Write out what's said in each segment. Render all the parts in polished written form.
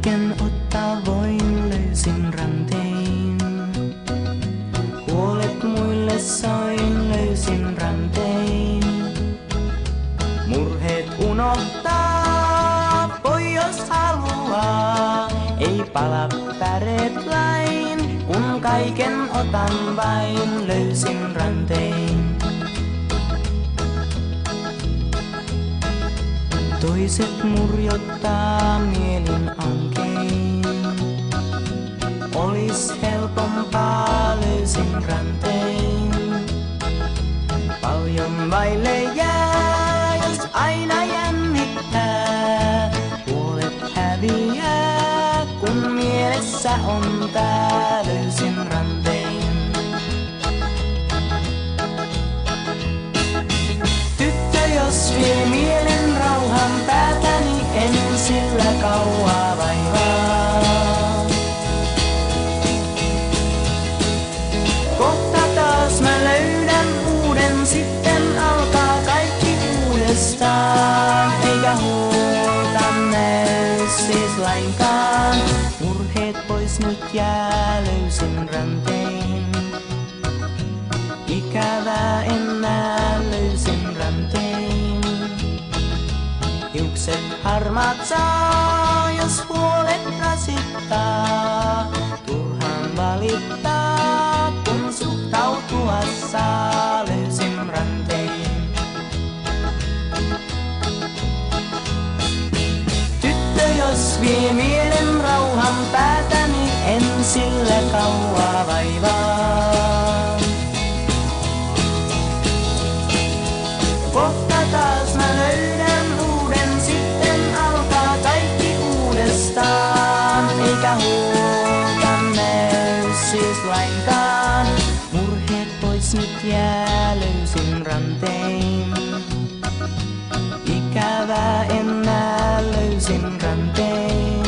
kaiken ottaa voin, löysin ranteen. Huolet muille soin, löysin ranteen. Murheet unohtaa, voi jos haluaa. Ei pala päreet lain, kun kaiken otan vain, löysin ranteen. Toiset murjottaa mielin ankein. Olis helpompaa, löysin ranteen. Paljon vaille jää, jos aina jännittää. Huolet häviää, kun mielessä on tää, löysin ranteen. Tyttö, jos vie mielen rauhan päätäni, en sillä kauaa vaivaa. Kohta taas mä löydän uuden, sitten alkaa kaikki uudestaan. Eikä huolta näy siis lainkaan, murheet pois nyt jää, löysin ranteen. Ikävää enää, löysin ranteen. Hiukset harmaat saa, jos huolet rasittaa. Turhaan valittaa, kun suhtautua saa, löysin ranteen. Tyttö, jos vie mielen rauhan päätäni, en sillä kauaa vaivaa. Kohta taas mä löydän uuden, sitten alkaa kaikki uudestaan. Eikä huolta näy siis lainkaan, murheet pois nyt jää, löysin ranteen. Ikävää enää, löysin ranteen.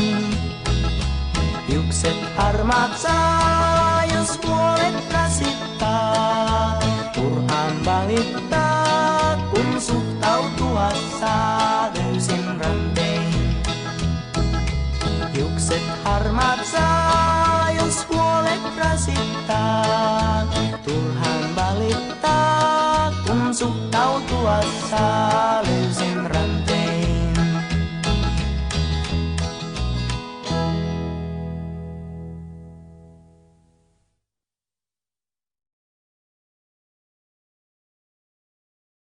Hiukset harmaat saa, jos huolet rasittaa. Turhaan valittaa, kun suhtautua saa, löysin ranteen. Hiukset harmaat saa, jos huolet rasittaa. Turhaan valittaa, kun suhtautua saa, löysin ranteen.